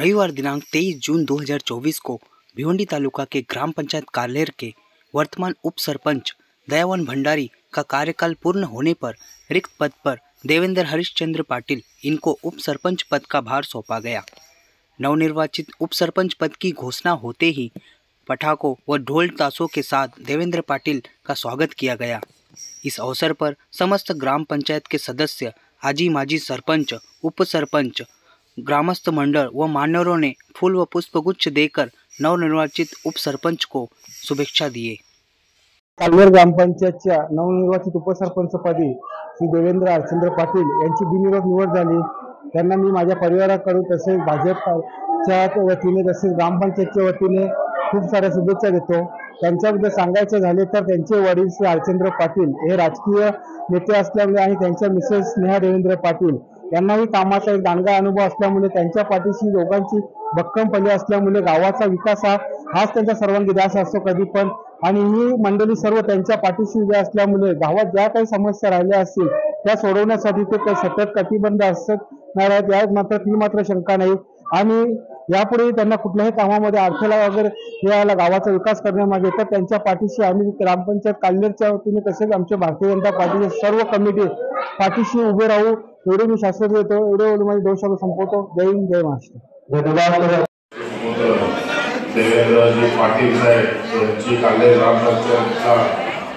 रविवार दिनांक 23 जून 2024 को भिवंडी तालुका के ग्राम पंचायत कालेर के वर्तमान उप सरपंच दयावान भंडारी का कार्यकाल पूर्ण होने पर रिक्त पद पर देवेंद्र हरिश्चंद्र पाटिल इनको उप सरपंच पद का भार सौंपा गया। नवनिर्वाचित उप सरपंच पद की घोषणा होते ही पटाखों व ढोल ताशों के साथ देवेंद्र पाटिल का स्वागत किया गया। इस अवसर पर समस्त ग्राम पंचायत के सदस्य, आजी माजी सरपंच, उप सरपंच, ग्रामस्थ मंडल व मान्यवरों ने फूल व पुष्पगुच्छ देकर नवनिर्वाचित उप सरपंच को शुभेच्छा दिए। कालवेर ग्रामपंचायतच्या नवनिर्वाचित उपसरपंचपदी श्री देवेंद्र हरिश्चंद्र पाटिल यांची बिनविरोध निवड झाली। त्यांना मी माझ्या परिवाराकडून तसेच भाजपच्या वतीने तसेच ग्रामपंचायतच्या वतीने खूप साऱ्या शुभेच्छा देतो। त्यांच्याबद्दल सांगायचे झाले तर त्यांचे वडील श्री हरिश्चंद्र पाटिल हे राजकीय नेते असल्यामुळे आणि त्यांच्या मिसेस स्नेहा देवेंद्र पाटिल यांनाही कामाचा एक दांडगा अनुभव असल्यामुळे त्यांच्या पाठीशी दोघांची भक्कम पल्ले असल्यामुळे गावाचा विकास हाच त्यांचा सर्वांगी ध्यास असतो कधी पण। आणि ही मंडळी सर्व त्यांच्या पाठीशी उभे असल्यामुळे गावात ज्या काही समस्या राहिल्या असतील त्या सोडवण्यासाठी ते सतत कटिबद्ध असणार आहेत, यात मात्र ती मात्र शंका नाही। आणि यापुढे त्यांना कुठल्याही कामामध्ये अडथळा वगैरे यायला गावाचा विकास करण्यामागे तर त्यांच्या पाठीशी आम्ही ग्रामपंचायत कालनेरच्या वतीने तसेच आमच्या भारतीय जनता पार्टीच्या सर्व कमिटी पाठीशी उभे राहू एवढे मी शाश्वत देतो। एवढे माझे 2 शब्द संपवतो। जय हिंद, जय महाराष्ट्र। देवेंद्रजी पाटील साहेब यांची कालनेर ग्रामपंचायतचा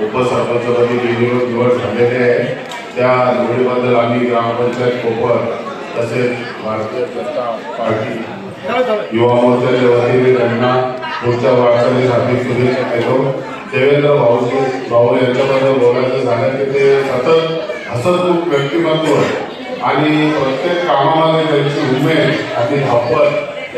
उपसरपंचपदी बिनविरोध निवड झालेली आहे। त्या निवडीबद्दल आम्ही ग्रामपंचायत कोपर तसेच भारतीय जनता पार्टी युवा मोर्चाच्या वतीने त्यांना पुढच्या वाटचालीसाठी शुभेच्छा देतो। देवेंद्र भाऊ यांच्याबद्दल बोलायचं झालं की ते सतत हसतमुख व्यक्तिमत्व आणि प्रत्येक कामामध्ये त्यांची उमेद आणि धावपळ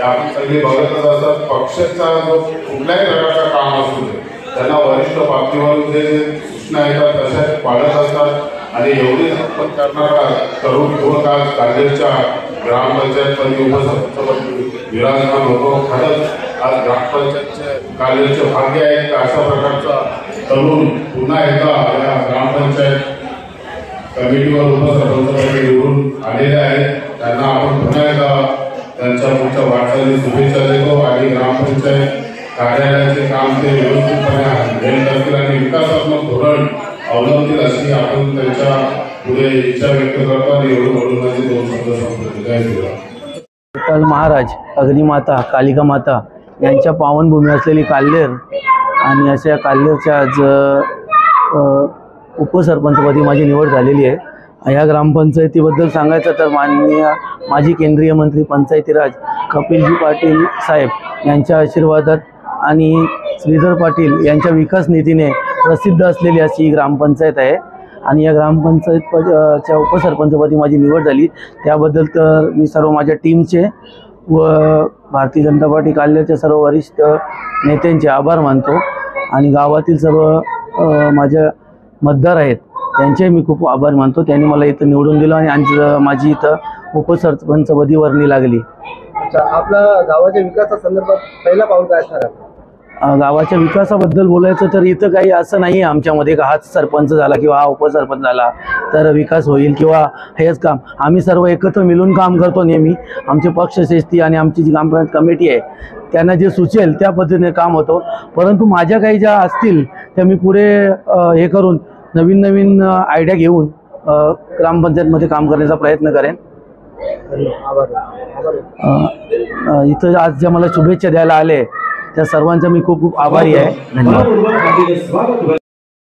आपण सगळे बघतच असतात। पक्षाचा जो कुठल्याही प्रकारचा काम असू दे त्यांना वरिष्ठ पातळीवर जे सूचना येतात तशाच पाळत असतात आणि एवढी झटपट करणारा तरुण युवक आज कालनेरच्या ग्रामपंचायतपदी उपसरपंचपदी विराजमान होतो। खरंच आज ग्रामपंचायतचे कालनेरचे भाग्य आहे की अशा प्रकारचा तरुण पुन्हा एकदा या ग्रामपंचायत कमिटीवर उपसरपंचपदी निवडून आलेले आहेत। त्यांना आपण पुन्हा एकदा त्यांच्या पुढच्या वाटचाली शुभेच्छा देतो आणि ग्रामपंचायत कार्यालयाचे काम ते व्यवस्थितपणे हँडल करतील आणि विकासात्मक धोरण अवलंबतील अशी आपण त्यांच्या पुढे इच्छा व्यक्त करतो आणि एवढं बोलून माझे 2 शब्द संपवतो। जय श्रीराम। विठ्ठल महाराज, अग्निमाता, कालिका माता यांच्या पावनभूमी असलेली कालनेर आणि अशा कालनेरच्या आज उपसरपंचपदी माझी निवड झालेली आहे। या ग्रामपंचायतीबद्दल सांगायचं तर माननीय माजी केंद्रीय मंत्री पंचायती राज कपिलजी पाटील साहेब यांच्या आशीर्वादात आणि श्रीधर पाटील यांच्या विकास नीतीने प्रसिद्ध असलेली अशी ग्रामपंचायत आहे। आणि या ग्रामपंचायतच्या उपसरपंचपदी माझी निवड झाली त्याबद्दल तर मी सर्व माझ्या टीमचे व भारतीय जनता पार्टी कालनेरच्या सर्व वरिष्ठ नेत्यांचे आभार मानतो आणि गावातील सर्व माझ्या मतदार आहेत त्यांचे मी खूप आभार मानतो। त्यांनी मला इथं निवडून दिलं आणि माझी इथं उपसरपंचपदी वर्णी लागली। आपल्या गावाच्या विकासासंदर्भात पहिला पाऊल काय असणार आहे? गावाच्या विकासाबद्दल बोलायचं तर इथं काही असं नाही आहे आमच्यामध्ये का हाच सरपंच झाला किंवा हा उपसरपंच झाला तर विकास होईल किंवा हेच काम। आम्ही सर्व एकत्र मिळून काम करतो नेहमी। आमचे पक्षश्रेष्ठी आणि आमची जी ग्रामपंचायत कमिटी आहे त्यांना जे सुचेल त्या पद्धतीने काम होतं। परंतु माझ्या काही ज्या असतील त्या मी पुढे हे करून नवीन आयडिया घेऊन ग्रामपंचायतमध्ये काम करण्याचा प्रयत्न करेन। इथं आज ज्या मला शुभेच्छा द्यायला आले त्या सर्वांचा मी खूप आभारी आहे। धन्यवाद।